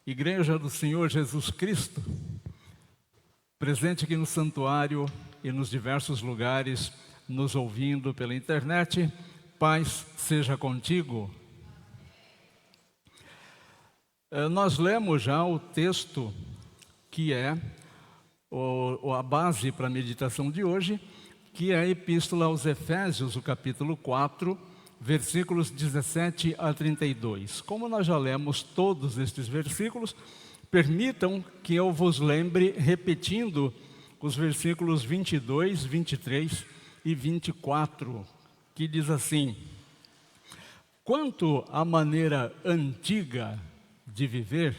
Igreja do Senhor Jesus Cristo, presente aqui no santuário e nos diversos lugares, nos ouvindo pela internet, paz seja contigo. Nós lemos já o texto que é a base para a meditação de hoje, que é a Epístola aos Efésios, o capítulo 4, versículos 17 a 32. Como nós já lemos todos estes versículos, permitam que eu vos lembre repetindo os versículos 22, 23 e 24, que diz assim: quanto à maneira antiga de viver,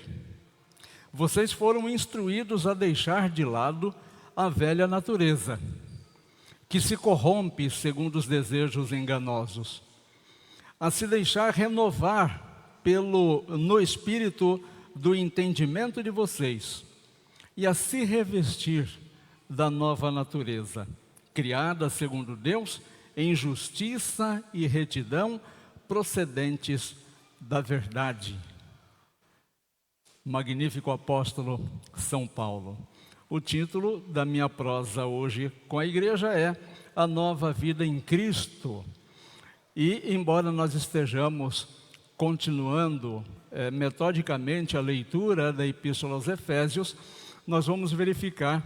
vocês foram instruídos a deixar de lado a velha natureza, que se corrompe segundo os desejos enganosos, a se deixar renovar no espírito do entendimento de vocês e a se revestir da nova natureza, criada segundo Deus, em justiça e retidão procedentes da verdade. Magnífico apóstolo São Paulo. O título da minha prosa hoje com a igreja é A Nova Vida em Cristo. E, embora nós estejamos continuando metodicamente a leitura da Epístola aos Efésios, nós vamos verificar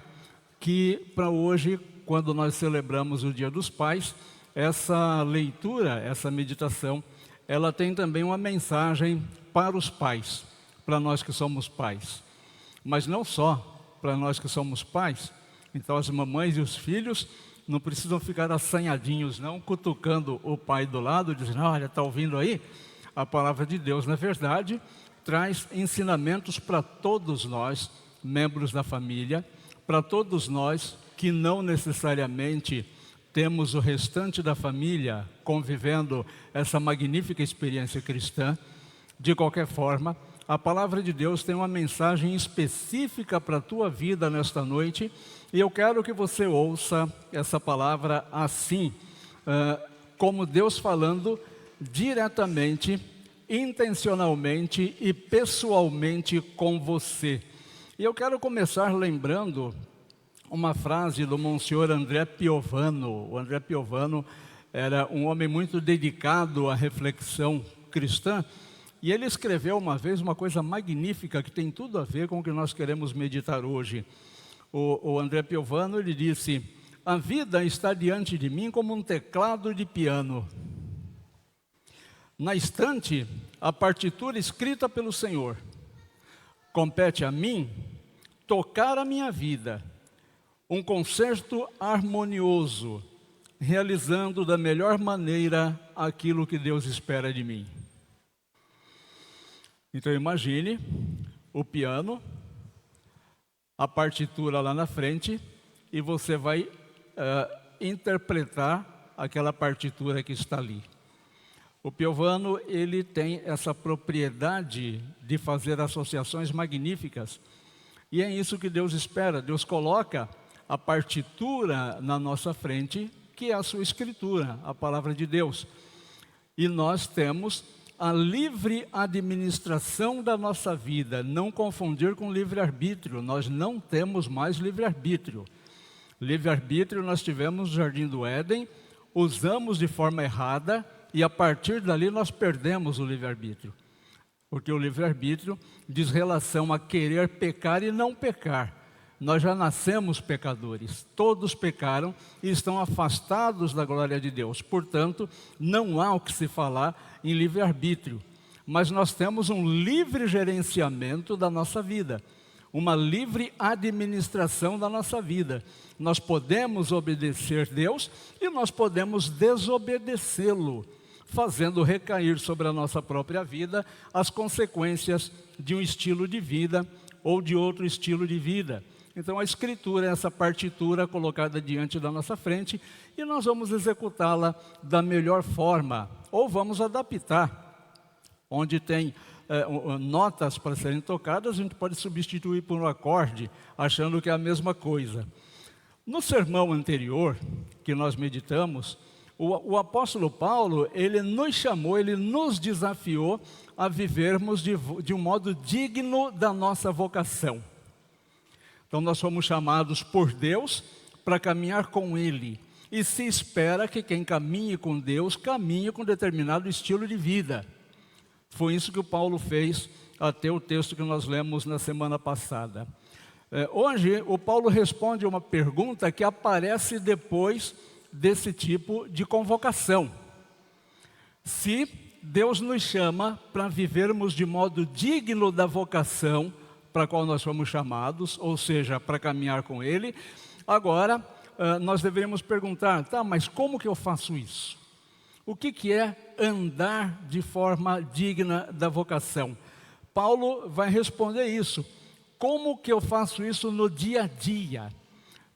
que para hoje, quando nós celebramos o Dia dos Pais, essa leitura, essa meditação, ela tem também uma mensagem para os pais, para nós que somos pais. Mas não só para nós que somos pais. Então as mamães e os filhos não precisam ficar assanhadinhos, não, cutucando o pai do lado, dizendo: olha, está ouvindo aí? A palavra de Deus, na verdade, traz ensinamentos para todos nós, membros da família, para todos nós que não necessariamente temos o restante da família convivendo essa magnífica experiência cristã. De qualquer forma, a palavra de Deus tem uma mensagem específica para a tua vida nesta noite, e eu quero que você ouça essa palavra assim, como Deus falando diretamente, intencionalmente e pessoalmente com você. E eu quero começar lembrando uma frase do Monsenhor André Piovano. O André Piovano era um homem muito dedicado à reflexão cristã, e ele escreveu uma vez uma coisa magnífica que tem tudo a ver com o que nós queremos meditar hoje. O André Piovano, ele disse: a vida está diante de mim como um teclado de piano. Na estante, a partitura escrita pelo Senhor. Compete a mim tocar a minha vida, um concerto harmonioso, realizando da melhor maneira aquilo que Deus espera de mim. Então imagine o piano, a partitura lá na frente, e você vai interpretar aquela partitura que está ali. O Piovano, ele tem essa propriedade de fazer associações magníficas, e é isso que Deus espera. Deus coloca a partitura na nossa frente, que é a sua escritura, a palavra de Deus, e nós temos a livre administração da nossa vida. Não confundir com livre-arbítrio. Nós não temos mais livre-arbítrio. Livre-arbítrio nós tivemos no Jardim do Éden, usamos de forma errada e a partir dali nós perdemos o livre-arbítrio. Porque o livre-arbítrio diz relação a querer pecar e não pecar. Nós já nascemos pecadores, todos pecaram e estão afastados da glória de Deus. Portanto, não há o que se falar em livre-arbítrio. Mas nós temos um livre gerenciamento da nossa vida, uma livre administração da nossa vida. Nós podemos obedecer Deus e nós podemos desobedecê-lo, fazendo recair sobre a nossa própria vida as consequências de um estilo de vida ou de outro estilo de vida. Então a Escritura é essa partitura colocada diante da nossa frente e nós vamos executá-la da melhor forma, ou vamos adaptar. Onde tem notas para serem tocadas, a gente pode substituir por um acorde, achando que é a mesma coisa. No sermão anterior, que nós meditamos, o apóstolo Paulo, ele nos chamou, ele nos desafiou a vivermos de um modo digno da nossa vocação. Então nós somos chamados por Deus para caminhar com Ele. E se espera que quem caminhe com Deus, caminhe com determinado estilo de vida. Foi isso que o Paulo fez até o texto que nós lemos na semana passada. Hoje, o Paulo responde uma pergunta que aparece depois desse tipo de convocação. Se Deus nos chama para vivermos de modo digno da vocação para a qual nós fomos chamados, ou seja, para caminhar com Ele, agora nós deveríamos perguntar, tá, mas como que eu faço isso? O que é andar de forma digna da vocação? Paulo vai responder isso. Como que eu faço isso no dia a dia?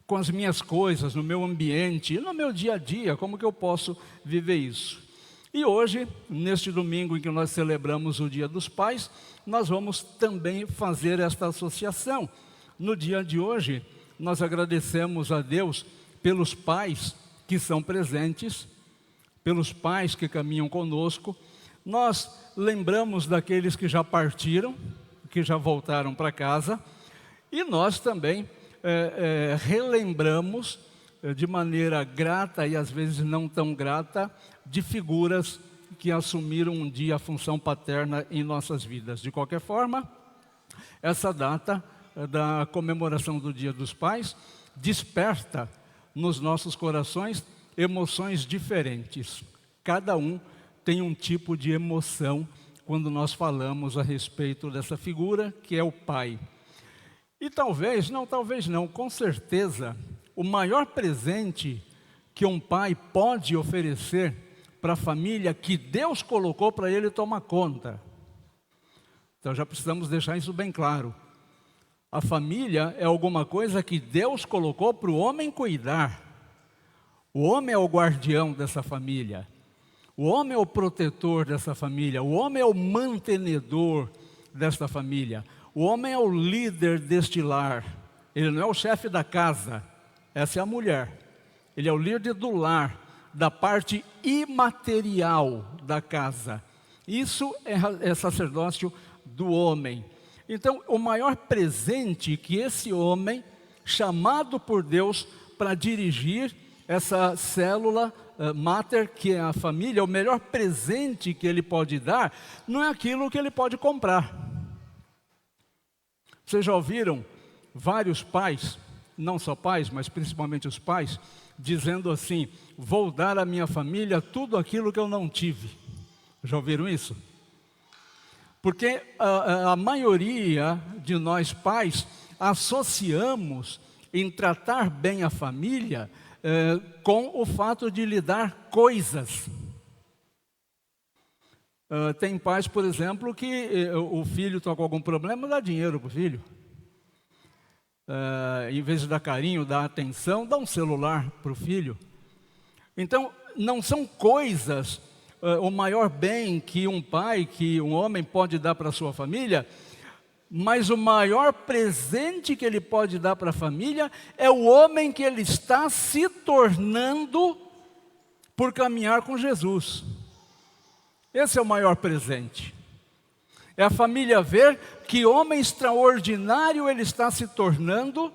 Com as minhas coisas, no meu ambiente, no meu dia a dia, como que eu posso viver isso? E hoje, neste domingo em que nós celebramos o Dia dos Pais, nós vamos também fazer esta associação. No dia de hoje, nós agradecemos a Deus pelos pais que são presentes, pelos pais que caminham conosco. Nós lembramos daqueles que já partiram, que já voltaram para casa, e nós também relembramos de maneira grata e às vezes não tão grata, de figuras que assumiram um dia a função paterna em nossas vidas. De qualquer forma, essa data da comemoração do Dia dos Pais desperta nos nossos corações emoções diferentes. Cada um tem um tipo de emoção quando nós falamos a respeito dessa figura que é o pai. E talvez não, com certeza, o maior presente que um pai pode oferecer para a família que Deus colocou para ele tomar conta. Então já precisamos deixar isso bem claro. A família é alguma coisa que Deus colocou para o homem cuidar. O homem é o guardião dessa família. O homem é o protetor dessa família. O homem é o mantenedor desta família. O homem é o líder deste lar. Ele não é o chefe da casa. Essa é a mulher. Ele é o líder do lar, da parte imaterial da casa. Isso é sacerdócio do homem. Então, o maior presente que esse homem, chamado por Deus para dirigir essa célula máter, que é a família, o melhor presente que ele pode dar, não é aquilo que ele pode comprar. Vocês já ouviram vários pais, não só pais, mas principalmente os pais, dizendo assim: vou dar à minha família tudo aquilo que eu não tive. Já ouviram isso? Porque a maioria de nós pais associamos em tratar bem a família com o fato de lhe dar coisas. Tem pais, por exemplo, que o filho está com algum problema, dá dinheiro para o filho. Em vez de dar carinho, dar atenção, dá um celular para o filho. Então, não são coisas o maior bem que um pai, que um homem pode dar para a sua família, mas o maior presente que ele pode dar para a família é o homem que ele está se tornando por caminhar com Jesus. Esse é o maior presente. É a família ver que homem extraordinário ele está se tornando,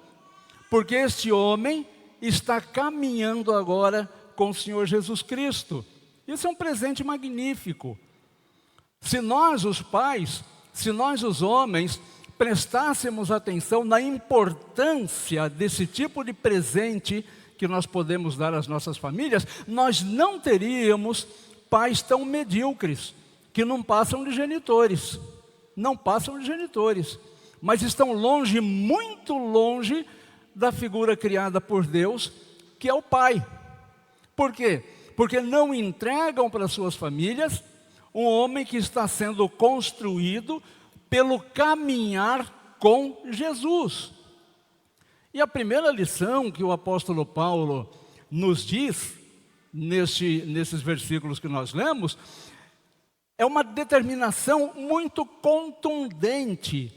porque este homem está caminhando agora com o Senhor Jesus Cristo. Isso é um presente magnífico. Se nós, os pais, se nós, os homens, prestássemos atenção na importância desse tipo de presente que nós podemos dar às nossas famílias, nós não teríamos pais tão medíocres, que não passam de genitores. Não passam de genitores, mas estão longe, muito longe, da figura criada por Deus, que é o pai. Por quê? Porque não entregam para suas famílias um homem que está sendo construído pelo caminhar com Jesus. E a primeira lição que o apóstolo Paulo nos diz, nesses versículos que nós lemos, é uma determinação muito contundente,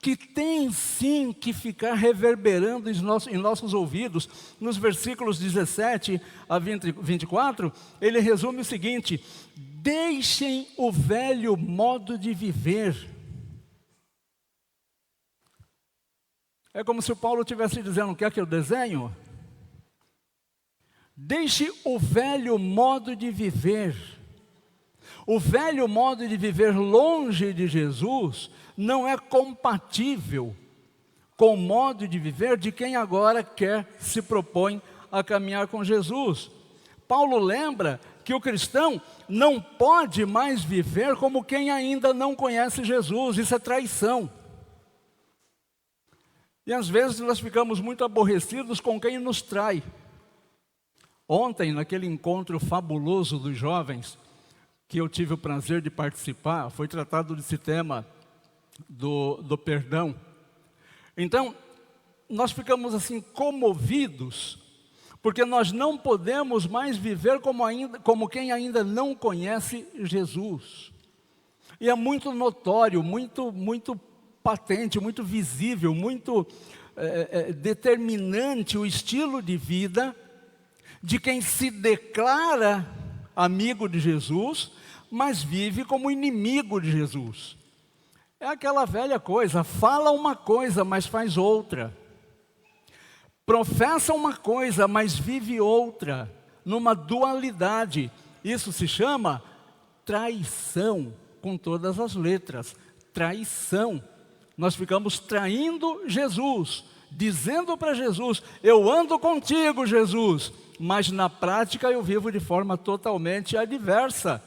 que tem sim que ficar reverberando em nossos ouvidos. Nos versículos 17 a 24, ele resume o seguinte: deixem o velho modo de viver. É como se o Paulo estivesse dizendo: quer que eu desenho? Deixe o velho modo de viver. O velho modo de viver longe de Jesus não é compatível com o modo de viver de quem agora se propõe a caminhar com Jesus. Paulo lembra que o cristão não pode mais viver como quem ainda não conhece Jesus. Isso é traição. E às vezes nós ficamos muito aborrecidos com quem nos trai. Ontem, naquele encontro fabuloso dos jovens, que eu tive o prazer de participar, foi tratado desse tema do perdão. Então, nós ficamos assim comovidos, porque nós não podemos mais viver como quem ainda não conhece Jesus. E é muito notório, muito patente, muito visível, muito determinante o estilo de vida de quem se declara amigo de Jesus, mas vive como inimigo de Jesus. É aquela velha coisa: fala uma coisa, mas faz outra. Professa uma coisa, mas vive outra, numa dualidade. Isso se chama traição, com todas as letras. Traição. Nós ficamos traindo Jesus, dizendo para Jesus: eu ando contigo, Jesus, mas na prática eu vivo de forma totalmente adversa.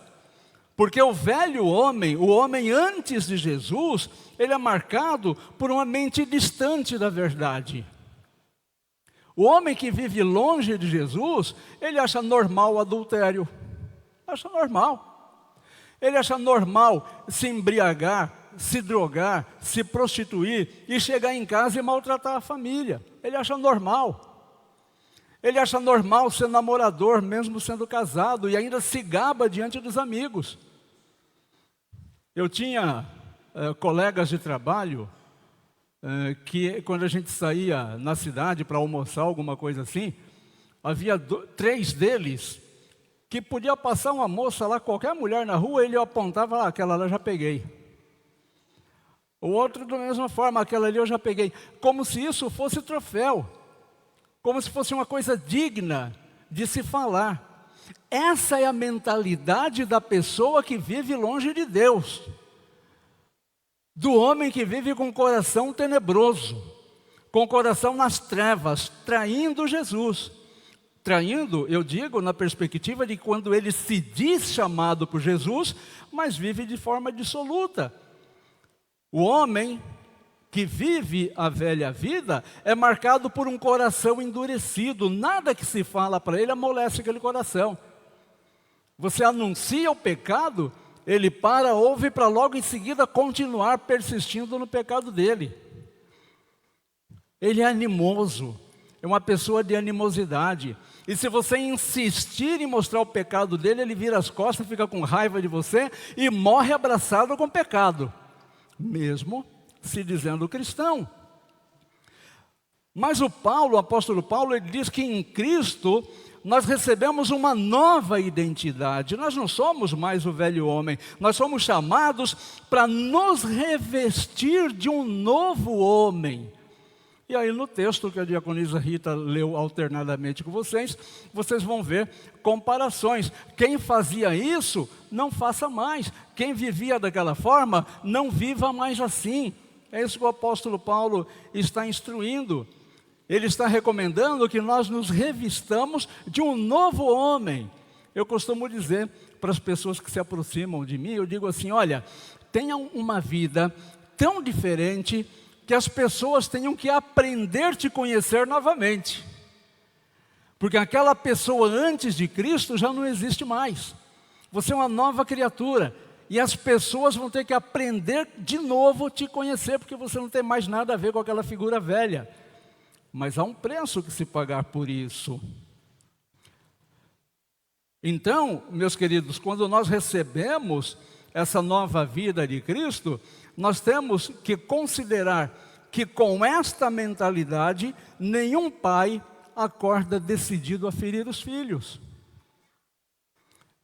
Porque o velho homem, o homem antes de Jesus, ele é marcado por uma mente distante da verdade. O homem que vive longe de Jesus, ele acha normal o adultério. Acha normal. Ele acha normal se embriagar, se drogar, se prostituir e chegar em casa e maltratar a família. Ele acha normal. Ele acha normal ser namorador, mesmo sendo casado, e ainda se gaba diante dos amigos. Eu tinha colegas de trabalho que, quando a gente saía na cidade para almoçar, alguma coisa assim, havia 3 deles que podia passar uma moça lá, qualquer mulher na rua, ele apontava: ah, aquela lá eu já peguei. O outro da mesma forma: aquela ali eu já peguei. Como se isso fosse troféu. Como se fosse uma coisa digna de se falar. Essa é a mentalidade da pessoa que vive longe de Deus. Do homem que vive com o coração tenebroso, com o coração nas trevas, traindo Jesus. Traindo, eu digo, na perspectiva de quando ele se diz chamado por Jesus, mas vive de forma dissoluta. O homem que vive a velha vida é marcado por um coração endurecido. Nada que se fala para ele amolece aquele coração. Você anuncia o pecado, ele para, ouve, para logo em seguida continuar persistindo no pecado dele. Ele é animoso, é uma pessoa de animosidade. E se você insistir em mostrar o pecado dele, ele vira as costas, fica com raiva de você e morre abraçado com o pecado, mesmo se dizendo cristão. Mas o apóstolo Paulo, ele diz que em Cristo nós recebemos uma nova identidade. Nós não somos mais o velho homem, nós somos chamados para nos revestir de um novo homem. E aí no texto que a diaconisa Rita leu alternadamente com vocês, vocês vão ver comparações. Quem fazia isso, não faça mais. Quem vivia daquela forma, não viva mais assim. É isso que o apóstolo Paulo está instruindo. Ele está recomendando que nós nos revistamos de um novo homem. Eu costumo dizer para as pessoas que se aproximam de mim, eu digo assim: olha, tenham uma vida tão diferente que as pessoas tenham que aprender a te conhecer novamente. Porque aquela pessoa antes de Cristo já não existe mais. Você é uma nova criatura. E as pessoas vão ter que aprender de novo a te conhecer, porque você não tem mais nada a ver com aquela figura velha. Mas há um preço que se pagar por isso. Então, meus queridos, quando nós recebemos essa nova vida de Cristo, nós temos que considerar que com esta mentalidade, nenhum pai acorda decidido a ferir os filhos.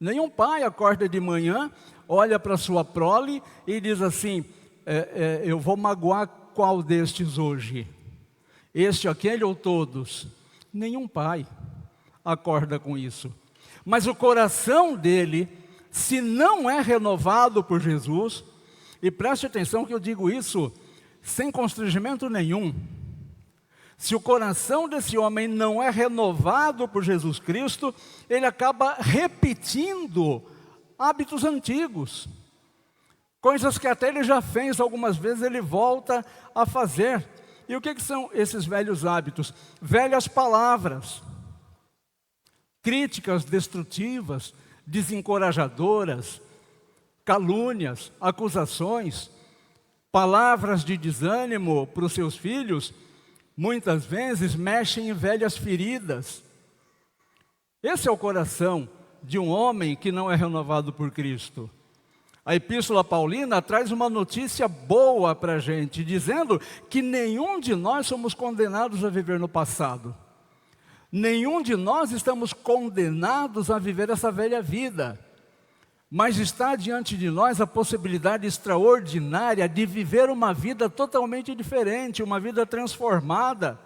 Nenhum pai acorda de manhã, olha para sua prole e diz assim, eu vou magoar qual destes hoje? Este, aquele ou todos? Nenhum pai acorda com isso. Mas o coração dele, se não é renovado por Jesus, e preste atenção que eu digo isso sem constrangimento nenhum, se o coração desse homem não é renovado por Jesus Cristo, ele acaba repetindo hábitos antigos. Coisas que até ele já fez algumas vezes, ele volta a fazer. E o que são esses velhos hábitos? Velhas palavras, críticas destrutivas, desencorajadoras, calúnias, acusações, palavras de desânimo para os seus filhos, muitas vezes mexem em velhas feridas. Esse é o coração de um homem que não é renovado por Cristo. A Epístola Paulina traz uma notícia boa para a gente, dizendo que nenhum de nós somos condenados a viver no passado. Nenhum de nós estamos condenados a viver essa velha vida. Mas está diante de nós a possibilidade extraordinária de viver uma vida totalmente diferente, uma vida transformada.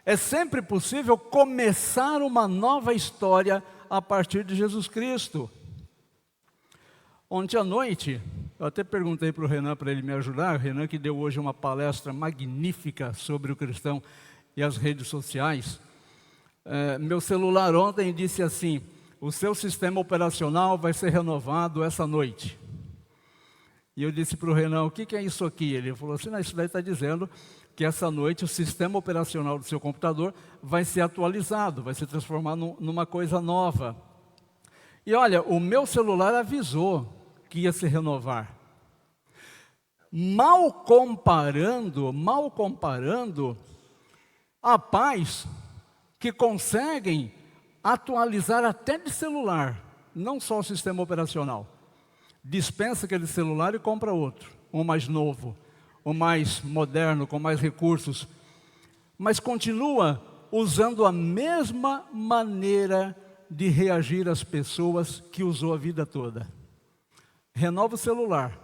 É sempre possível começar uma nova história a partir de Jesus Cristo. Ontem à noite, eu até perguntei para o Renan para ele me ajudar, o Renan que deu hoje uma palestra magnífica sobre o cristão e as redes sociais. Meu celular ontem disse assim, o seu sistema operacional vai ser renovado essa noite. E eu disse para o Renan, o que é isso aqui? Ele falou assim, isso daí está dizendo que essa noite o sistema operacional do seu computador vai ser atualizado, vai se transformar numa coisa nova. E olha, o meu celular avisou que ia se renovar. Mal comparando, há pais que conseguem atualizar até de celular, não só o sistema operacional. Dispensa aquele celular e compra outro, um mais novo, um mais moderno, com mais recursos, mas continua usando a mesma maneira de reagir às pessoas que usou a vida toda. Renova o celular,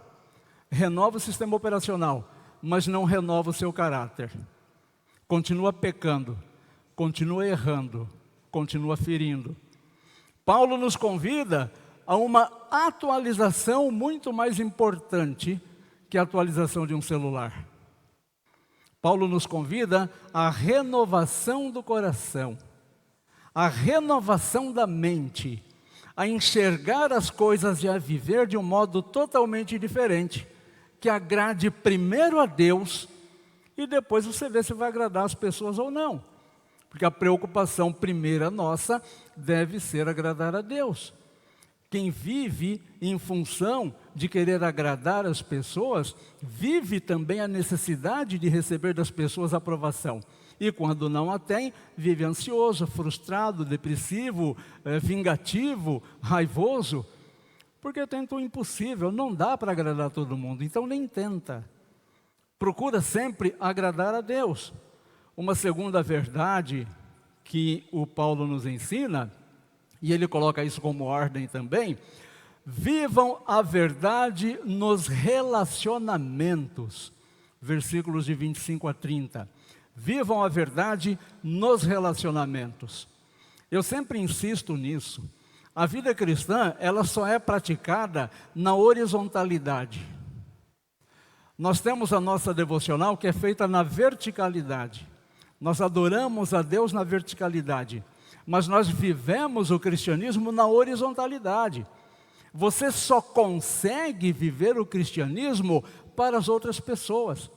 renova o sistema operacional, mas não renova o seu caráter. Continua pecando, continua errando, continua ferindo. Paulo nos convida a uma atualização muito mais importante que a atualização de um celular. Paulo nos convida à renovação do coração, à renovação da mente, a enxergar as coisas e a viver de um modo totalmente diferente, que agrade primeiro a Deus e depois você vê se vai agradar as pessoas ou não. Porque a preocupação primeira nossa deve ser agradar a Deus. Quem vive em função de querer agradar as pessoas, vive também a necessidade de receber das pessoas aprovação. E quando não a tem, vive ansioso, frustrado, depressivo, vingativo, raivoso. Porque tenta o impossível, não dá para agradar todo mundo, então nem tenta. Procura sempre agradar a Deus. Uma segunda verdade que o Paulo nos ensina, e ele coloca isso como ordem também, vivam a verdade nos relacionamentos. Versículos de 25 a 30. Vivam a verdade nos relacionamentos. Eu sempre insisto nisso. A vida cristã, ela só é praticada na horizontalidade. Nós temos a nossa devocional que é feita na verticalidade. Nós adoramos a Deus na verticalidade, mas nós vivemos o cristianismo na horizontalidade. Você só consegue viver o cristianismo para as outras pessoas.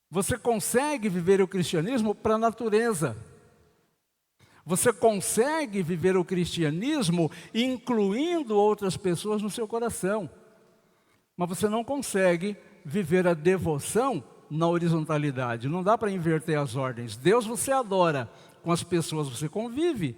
Você consegue viver o cristianismo para a natureza. Você consegue viver o cristianismo incluindo outras pessoas no seu coração. Mas você não consegue viver a devoção na horizontalidade. Não dá para inverter as ordens. Deus você adora, com as pessoas você convive.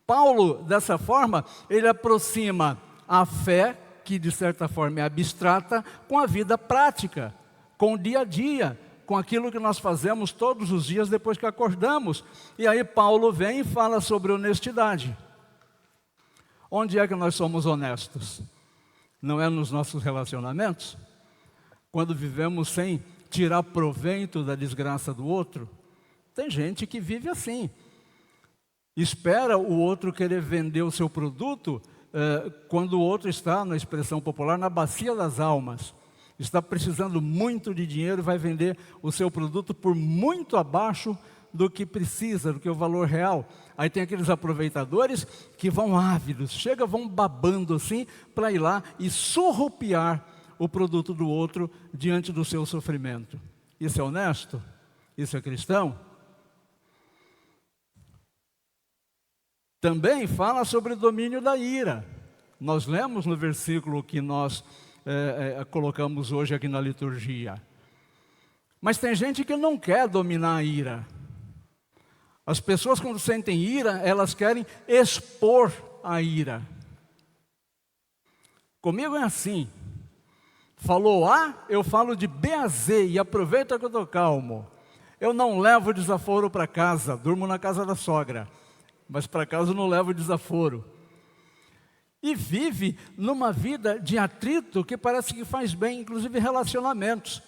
Paulo, dessa forma, ele aproxima a fé, que de certa forma é abstrata, com a vida prática, com o dia a dia, com aquilo que nós fazemos todos os dias depois que acordamos. E aí Paulo vem e fala sobre honestidade. Onde é que nós somos honestos? Não é nos nossos relacionamentos? Quando vivemos sem tirar proveito da desgraça do outro? Tem gente que vive assim. Espera o outro querer vender o seu produto quando o outro está, na expressão popular, na bacia das almas. Está precisando muito de dinheiro e vai vender o seu produto por muito abaixo do que precisa, do que é o valor real. Aí tem aqueles aproveitadores que vão ávidos, vão babando assim para ir lá e surrupiar o produto do outro diante do seu sofrimento. Isso é honesto? Isso é cristão? Também fala sobre o domínio da ira. Nós lemos no versículo que nós colocamos hoje aqui na liturgia. Mas tem gente que não quer dominar a ira. As pessoas, quando sentem ira, elas querem expor a ira. Comigo é assim. Falou A, eu falo de B a Z e aproveita que eu estou calmo. Eu não levo desaforo para casa, durmo na casa da sogra, mas para casa eu não levo desaforo. E vive numa vida de atrito que parece que faz bem, inclusive relacionamentos.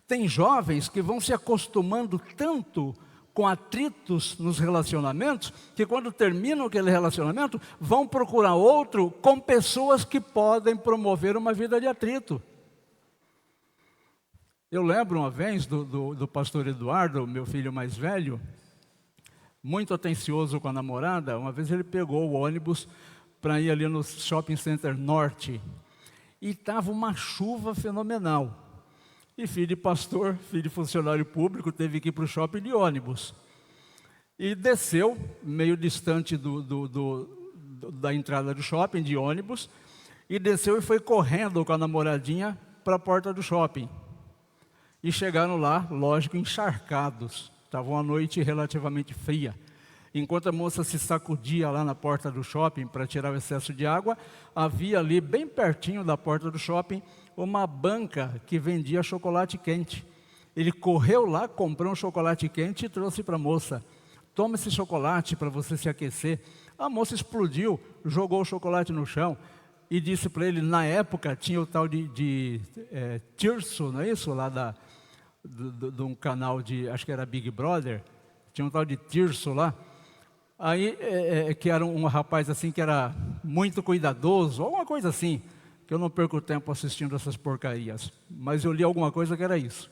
Tem jovens que vão se acostumando tanto com atritos nos relacionamentos, que quando terminam aquele relacionamento, vão procurar outro com pessoas que podem promover uma vida de atrito. Eu lembro uma vez do pastor Eduardo, meu filho mais velho, muito atencioso com a namorada. Uma vez ele pegou o ônibus para ir ali no Shopping Center Norte, e estava uma chuva fenomenal. E filho de pastor, filho de funcionário público, teve que ir para o shopping de ônibus. E desceu, meio distante da entrada do shopping, de ônibus, e desceu e foi correndo com a namoradinha para a porta do shopping. E chegaram lá, lógico, encharcados. Estava uma noite relativamente fria. Enquanto a moça se sacudia lá na porta do shopping para tirar o excesso de água, havia ali, bem pertinho da porta do shopping, uma banca que vendia chocolate quente. Ele correu lá, comprou um chocolate quente e trouxe para a moça. Toma esse chocolate para você se aquecer. A moça explodiu, jogou o chocolate no chão e disse para ele, na época tinha o tal de Tirso, não é isso? Lá de um canal de, acho que era Big Brother, tinha um tal de Tirso lá. Aí, que era um rapaz assim, que era muito cuidadoso, alguma coisa assim, que eu não perco tempo assistindo essas porcarias, mas eu li alguma coisa que era isso.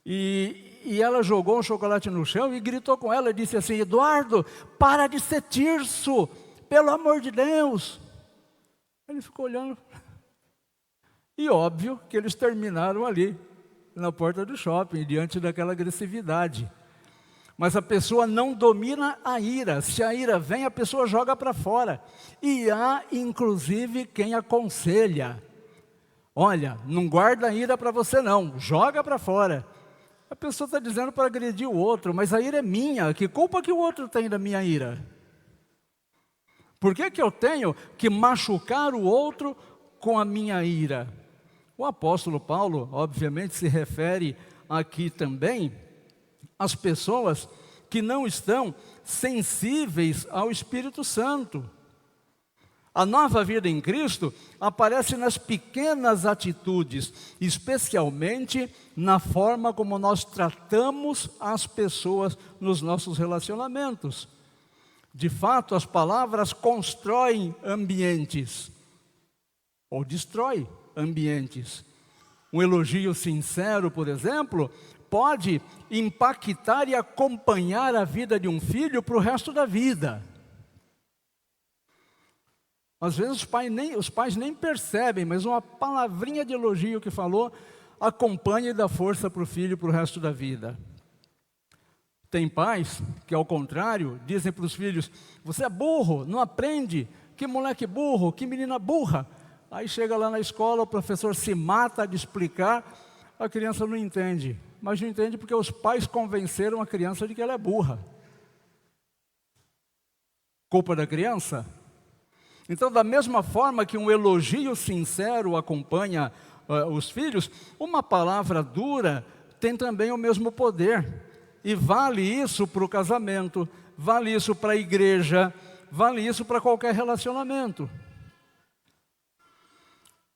E ela jogou um chocolate no chão e gritou com ela, e disse assim, Eduardo, para de ser Tirso, pelo amor de Deus. Ele ficou olhando, e óbvio que eles terminaram ali, na porta do shopping, diante daquela agressividade. Mas a pessoa não domina a ira. Se a ira vem, a pessoa joga para fora. E há, inclusive, quem aconselha. Olha, não guarda a ira para você não, joga para fora. A pessoa está dizendo para agredir o outro, mas a ira é minha. Que culpa que o outro tem da minha ira? Por que eu tenho que machucar o outro com a minha ira? O apóstolo Paulo, obviamente, se refere aqui também as pessoas que não estão sensíveis ao Espírito Santo. A nova vida em Cristo aparece nas pequenas atitudes, especialmente na forma como nós tratamos as pessoas nos nossos relacionamentos. De fato, as palavras constroem ambientes ou destroem ambientes. Um elogio sincero, por exemplo, pode impactar e acompanhar a vida de um filho para o resto da vida. Às vezes os pais nem percebem, mas uma palavrinha de elogio que falou, acompanha e dá força para o filho para o resto da vida. Tem pais que, ao contrário, dizem para os filhos, você é burro, não aprende, que moleque burro, que menina burra. Aí chega lá na escola, o professor se mata de explicar, a criança não entende. Mas não entende porque os pais convenceram a criança de que ela é burra. Culpa da criança? Então, da mesma forma que um elogio sincero acompanha os filhos, uma palavra dura tem também o mesmo poder. E vale isso para o casamento, vale isso para a igreja, vale isso para qualquer relacionamento.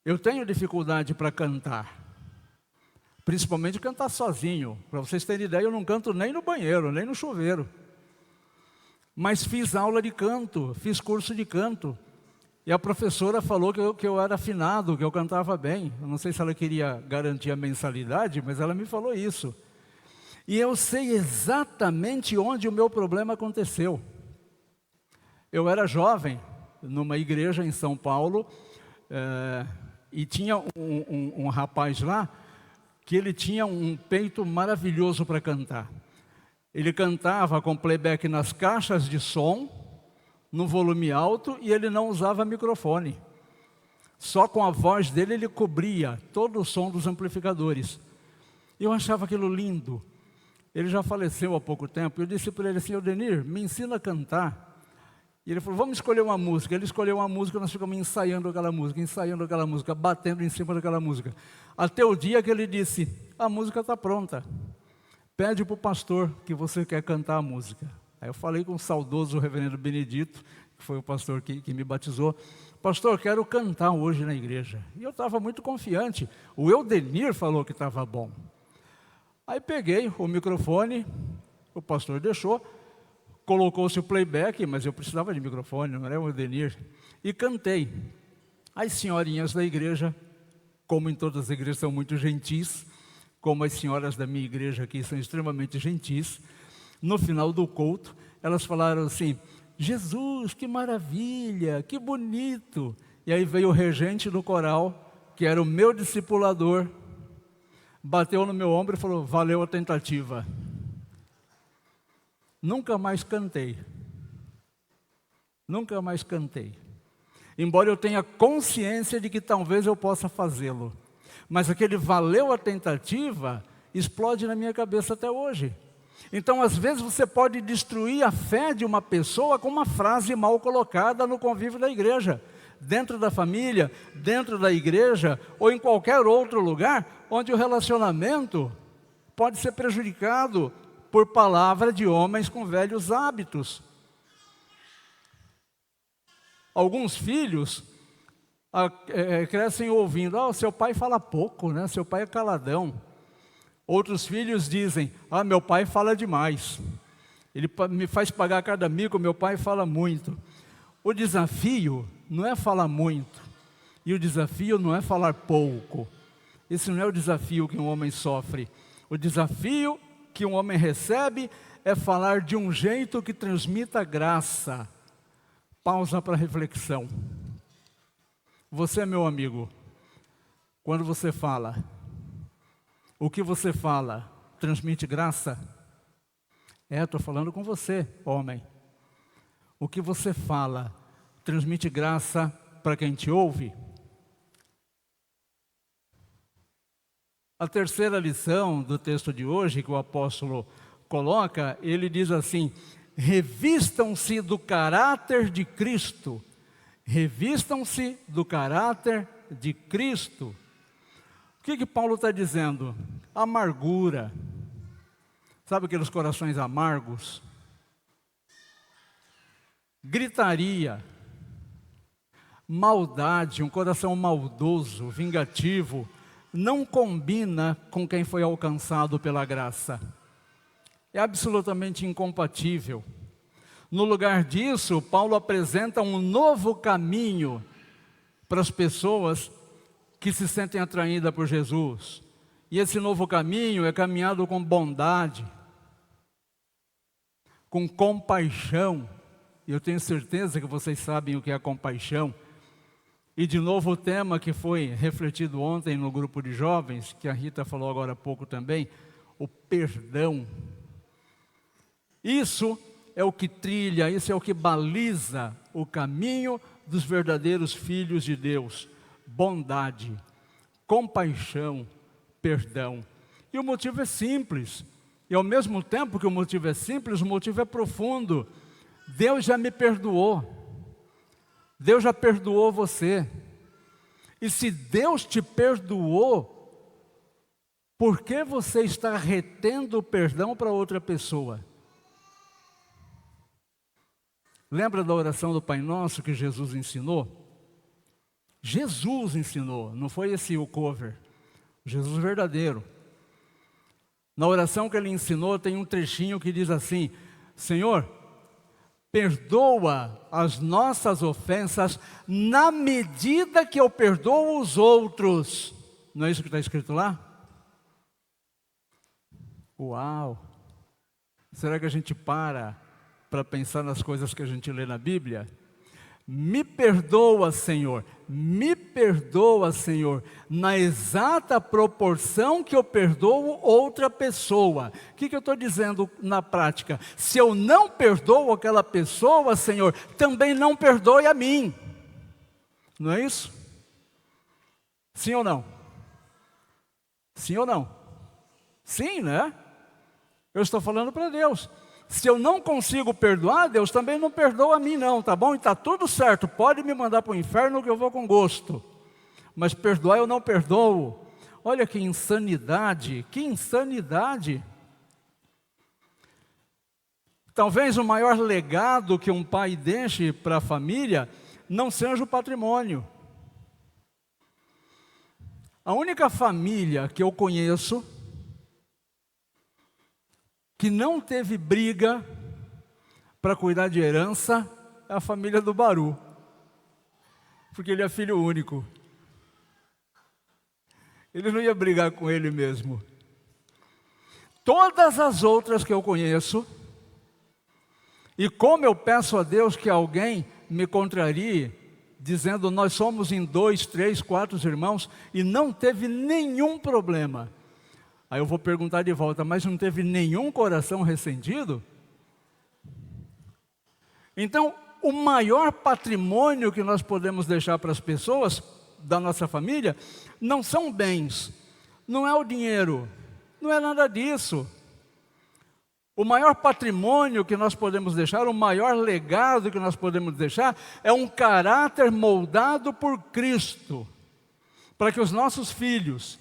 Eu tenho dificuldade para cantar, principalmente cantar sozinho. Para vocês terem ideia, eu não canto nem no banheiro, nem no chuveiro. Mas fiz aula de canto, fiz curso de canto. E a professora falou que eu era afinado, que eu cantava bem. Eu não sei se ela queria garantir a mensalidade, mas ela me falou isso. E eu sei exatamente onde o meu problema aconteceu. Eu era jovem, numa igreja em São Paulo, e tinha um rapaz lá, que ele tinha um peito maravilhoso para cantar. Ele cantava com playback nas caixas de som, no volume alto, e ele não usava microfone. Só com a voz dele ele cobria todo o som dos amplificadores. Eu achava aquilo lindo. Ele já faleceu há pouco tempo. Eu disse para ele assim: Odenir, me ensina a cantar. E ele falou: vamos escolher uma música. Ele escolheu uma música, nós ficamos ensaiando aquela música, batendo em cima daquela música. Até o dia que ele disse: a música está pronta. Pede para o pastor que você quer cantar a música. Aí eu falei com o saudoso reverendo Benedito, que foi o pastor que me batizou: pastor, quero cantar hoje na igreja. E eu estava muito confiante. O Eudenir falou que estava bom. Aí peguei o microfone, o pastor deixou, colocou-se o playback, mas eu precisava de microfone, não era o Eudenir, e cantei. As senhorinhas da igreja, como em todas as igrejas, são muito gentis, como as senhoras da minha igreja aqui são extremamente gentis. No final do culto, elas falaram assim: Jesus, que maravilha, que bonito. E aí veio o regente do coral, que era o meu discipulador, bateu no meu ombro e falou: valeu a tentativa. Nunca mais cantei. Nunca mais cantei. Embora eu tenha consciência de que talvez eu possa fazê-lo. Mas aquele valeu a tentativa explode na minha cabeça até hoje. Então, às vezes, você pode destruir a fé de uma pessoa com uma frase mal colocada no convívio da igreja, dentro da família, dentro da igreja, ou em qualquer outro lugar, onde o relacionamento pode ser prejudicado por palavra de homens com velhos hábitos. Alguns filhos crescem ouvindo: oh, seu pai fala pouco, né? Seu pai é caladão. Outros filhos dizem: ah, meu pai fala demais, ele me faz pagar cada mico, meu pai fala muito. O desafio não é falar muito, e o desafio não é falar pouco. Esse não é o desafio que um homem sofre. O desafio que um homem recebe é falar de um jeito que transmita graça. Pausa para reflexão. Você, meu amigo, quando você fala, o que você fala transmite graça? Estou falando com você, homem. O que você fala transmite graça para quem te ouve? A terceira lição do texto de hoje que o apóstolo coloca, ele diz assim: revistam-se do caráter de Cristo. Revistam-se do caráter de Cristo. O que Paulo está dizendo? Amargura. Sabe aqueles corações amargos? Gritaria. Maldade, um coração maldoso, vingativo, não combina com quem foi alcançado pela graça. É absolutamente incompatível. No lugar disso, Paulo apresenta um novo caminho para as pessoas que se sentem atraídas por Jesus. E esse novo caminho é caminhado com bondade, com compaixão. E eu tenho certeza que vocês sabem o que é a compaixão. E de novo o tema que foi refletido ontem no grupo de jovens, que a Rita falou agora há pouco também, o perdão. Isso é o que trilha, isso é o que baliza o caminho dos verdadeiros filhos de Deus. Bondade, compaixão, perdão. E o motivo é simples. E ao mesmo tempo que o motivo é simples, o motivo é profundo. Deus já me perdoou. Deus já perdoou você. E se Deus te perdoou, por que você está retendo o perdão para outra pessoa? Lembra da oração do Pai Nosso que Jesus ensinou? Jesus ensinou, não foi esse o cover. Jesus verdadeiro. Na oração que ele ensinou tem um trechinho que diz assim: Senhor, perdoa as nossas ofensas na medida que eu perdoo os outros. Não é isso que está escrito lá? Uau! Será que a gente para pensar nas coisas que a gente lê na Bíblia? Me perdoa, Senhor, na exata proporção que eu perdoo outra pessoa. O que eu estou dizendo na prática? Se eu não perdoo aquela pessoa, Senhor, também não perdoe a mim. Não é isso? Sim ou não? Sim ou não? Sim, né? Eu estou falando para Deus. Se eu não consigo perdoar, Deus também não perdoa a mim não, tá bom? E está tudo certo, pode me mandar para o inferno que eu vou com gosto. Mas perdoar eu não perdoo. Olha que insanidade, que insanidade. Talvez o maior legado que um pai deixe para a família não seja o patrimônio. A única família que eu conheço que não teve briga para cuidar de herança é a família do Baru, porque ele é filho único. Ele não ia brigar com ele mesmo. Todas as outras que eu conheço, e como eu peço a Deus que alguém me contrarie, dizendo nós somos em 2, 3, 4 irmãos, e não teve nenhum problema. Aí eu vou perguntar de volta, mas não teve nenhum coração ressentido? Então, o maior patrimônio que nós podemos deixar para as pessoas da nossa família não são bens, não é o dinheiro, não é nada disso. O maior patrimônio que nós podemos deixar, o maior legado que nós podemos deixar é um caráter moldado por Cristo, para que os nossos filhos,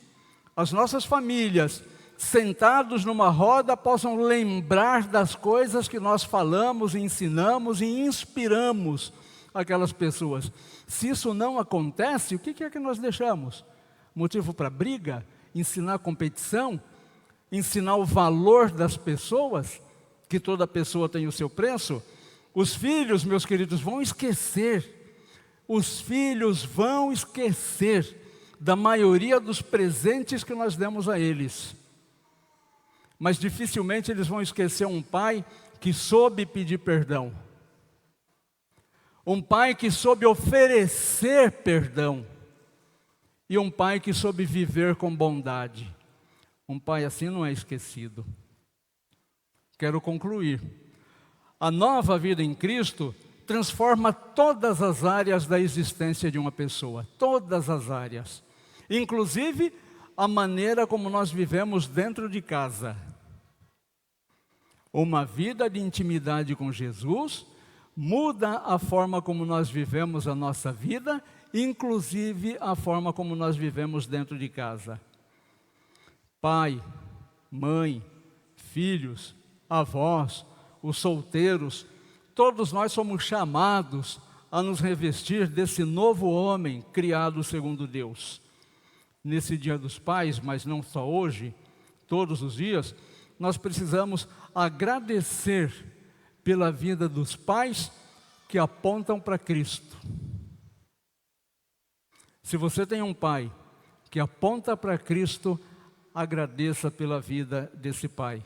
as nossas famílias, sentados numa roda, possam lembrar das coisas que nós falamos, ensinamos e inspiramos aquelas pessoas. Se isso não acontece, o que é que nós deixamos? Motivo para briga? Ensinar competição? Ensinar o valor das pessoas? Que toda pessoa tem o seu preço? Os filhos, meus queridos, vão esquecer. Os filhos vão esquecer da maioria dos presentes que nós demos a eles. Mas dificilmente eles vão esquecer um pai que soube pedir perdão. Um pai que soube oferecer perdão. E um pai que soube viver com bondade. Um pai assim não é esquecido. Quero concluir. A nova vida em Cristo transforma todas as áreas da existência de uma pessoa. Todas as áreas. Inclusive a maneira como nós vivemos dentro de casa. Uma vida de intimidade com Jesus muda a forma como nós vivemos a nossa vida, inclusive a forma como nós vivemos dentro de casa. Pai, mãe, filhos, avós, os solteiros, todos nós somos chamados a nos revestir desse novo homem criado segundo Deus. Nesse Dia dos Pais, mas não só hoje, todos os dias, nós precisamos agradecer pela vida dos pais que apontam para Cristo. Se você tem um pai que aponta para Cristo, agradeça pela vida desse pai.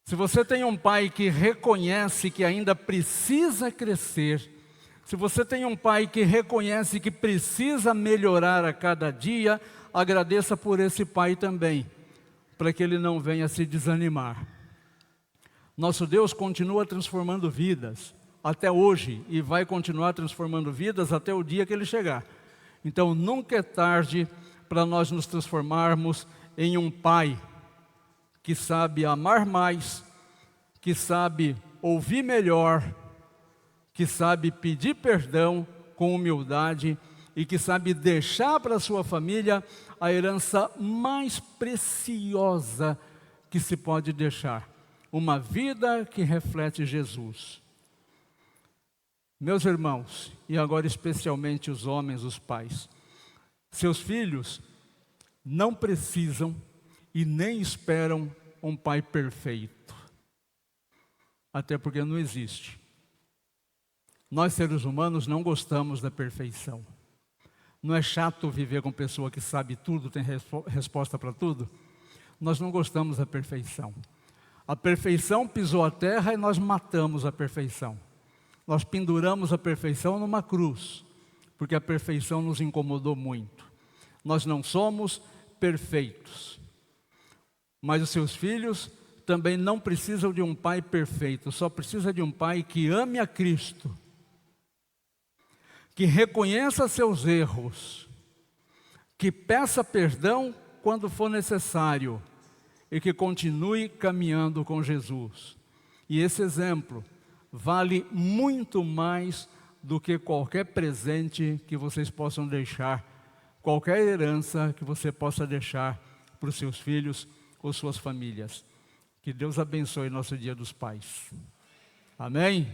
Se você tem um pai que reconhece que ainda precisa crescer, se você tem um pai que reconhece que precisa melhorar a cada dia, agradeça por esse pai também, para que ele não venha se desanimar. Nosso Deus continua transformando vidas até hoje e vai continuar transformando vidas até o dia que Ele chegar. Então nunca é tarde para nós nos transformarmos em um pai que sabe amar mais, que sabe ouvir melhor, que sabe pedir perdão com humildade e que sabe deixar para a sua família a herança mais preciosa que se pode deixar. uma vida que reflete Jesus. Meus irmãos, e agora especialmente os homens, os pais, seus filhos não precisam e nem esperam um pai perfeito. Até porque não existe. Nós, seres humanos, não gostamos da perfeição. Não é chato viver com pessoa que sabe tudo, tem resposta para tudo? Nós não gostamos da perfeição. A perfeição pisou a terra e nós matamos a perfeição. Nós penduramos a perfeição numa cruz, porque a perfeição nos incomodou muito. Nós não somos perfeitos. Mas os seus filhos também não precisam de um pai perfeito, só precisa de um pai que ame a Cristo, que reconheça seus erros, que peça perdão quando for necessário e que continue caminhando com Jesus. E esse exemplo vale muito mais do que qualquer presente que vocês possam deixar, qualquer herança que você possa deixar para os seus filhos ou suas famílias. Que Deus abençoe nosso Dia dos Pais. Amém?